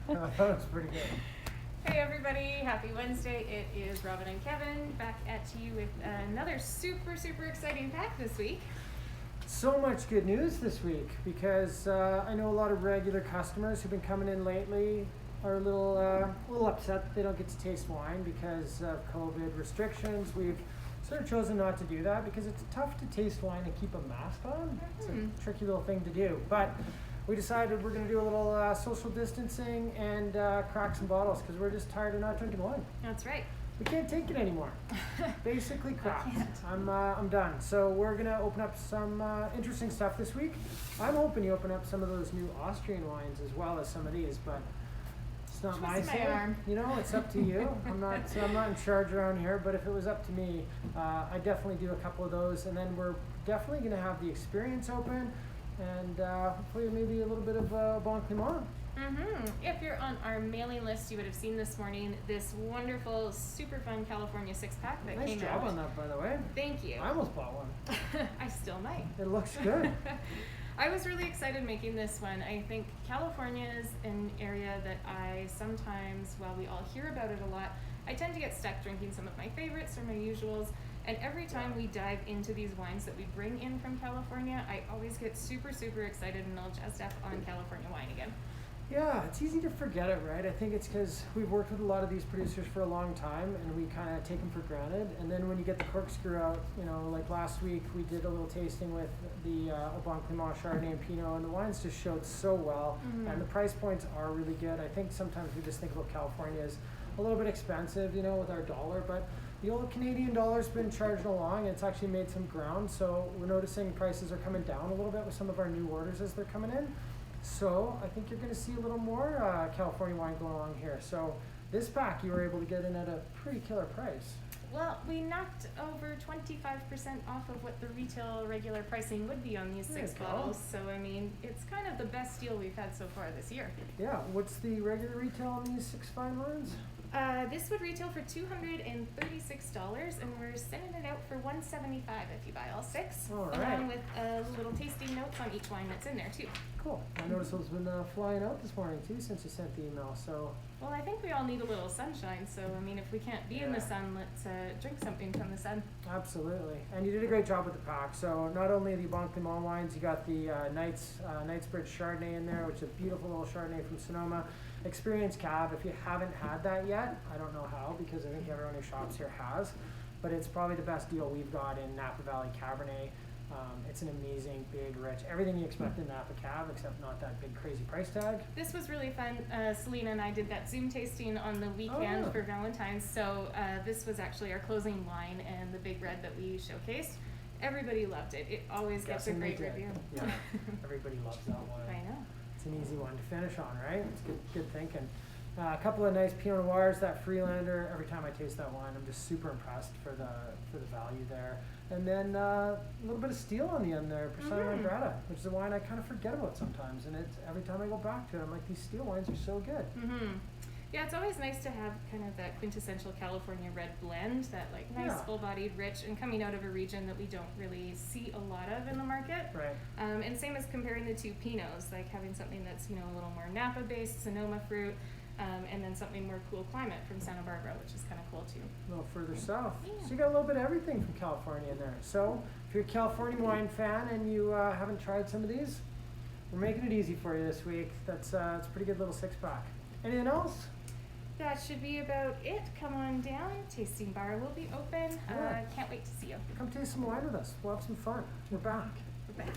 That was pretty good. Hey everybody, happy Wednesday. It is Robin and Kevin back at you with another super exciting pack this week. So much good news this week because I know a lot of regular customers who've been coming in lately are a little upset that they don't get to taste wine because of COVID restrictions. We've sort of chosen not to do that because it's tough to taste wine and keep a mask on. It's a tricky little thing to do, but we decided we're going to do a little social distancing and crack some bottles because we're just tired of not drinking wine. That's right. We can't take it anymore. Basically cracked. I'm done. So we're going to open up some interesting stuff this week. I'm hoping you open up some of those new Austrian wines as well as some of these, but it's not my say. You know, it's up to you. I'm not in charge around here, but if it was up to me, I'd definitely do a couple of those, and then we're definitely going to have the experience open. And hopefully maybe a little bit of Bon Clément. If you're on our mailing list, you would have seen this morning this wonderful, super fun California 6-pack that came out. Nice job on that, by the way. Thank you. I almost bought one. I still might. It looks good. I was really excited making this one. I think California is an area that I sometimes, while we all hear about it a lot, I tend to get stuck drinking some of my favorites or my usuals. And every time we dive into these wines that we bring in from California, I always get super excited and all jazzed up on California wine again. Yeah, it's easy to forget it, right? I think it's because we've worked with a lot of these producers for a long time and we kind of take them for granted. And then when you get the corkscrew out, you know, like last week we did a little tasting with the Bon Clément Chardonnay and Pinot, and the wines just showed so well. And the price points are really good. I think sometimes we just think about California as a little bit expensive, you know, with our dollar, but the old Canadian dollar's been charging along. It's actually made some ground, so we're noticing prices are coming down a little bit with some of our new orders as they're coming in. So I think you're going to see a little more California wine going along here. So this pack you were able to get in at a pretty killer price. Well, we knocked over 25% off of what the retail regular pricing would be on these 6 bottles. So, I mean, it's kind of the best deal we've had so far this year. Yeah. What's the regular retail on these 6 fine wines? This would retail for $236, and we're sending it out for $175 if you buy all 6. All right. Along with little tasting notes on each wine that's in there, too. Cool. I noticed those been flying out this morning, too, since you sent the email. So. Well, I think we all need a little sunshine, so, I mean, if we can't be in the sun, let's drink something from the sun. Absolutely. And you did a great job with the pack. So not only the Bon Clément wines, you got the Knightsbridge Chardonnay in there, which is a beautiful little Chardonnay from Sonoma. Experience Cab, if you haven't had that yet, I don't know how, because I think everyone who shops here has, but it's probably the best deal we've got in Napa Valley Cabernet. It's an amazing, big, rich, everything you expect in Napa Cab, except not that big, crazy price tag. This was really fun. Selena and I did that Zoom tasting on the weekend for Valentine's, so this was actually our closing wine and the big red that we showcased. Everybody loved it. It always gets a great review. Yeah, everybody loves that one. I know. It's an easy one to finish on, right? It's good thinking. A couple of nice Pinot Noirs, that Freelander. Every time I taste that wine, I'm just super impressed for the value there. And then a little bit of steel on the end there, Persona Grata, which is a wine I kind of forget about sometimes. And every time I go back to it, I'm like, these steel wines are so good. Yeah, it's always nice to have kind of that quintessential California red blend, that like nice full-bodied, rich, and coming out of a region that we don't really see a lot of in the market. Right. And same as comparing the 2 Pinots, like having something that's, you know, a little more Napa-based, Sonoma fruit, and then something more cool climate from Santa Barbara, which is kind of cool too. A little further south. Yeah. So you got a little bit of everything from California in there. So if you're a California wine fan and you haven't tried some of these, we're making it easy for you this week. It's a pretty good little 6-pack. Anything else? That should be about it. Come on down. Tasting bar will be open. Yeah. Can't wait to see you. Come taste some wine with us. We'll have some fun. We're back. We're back.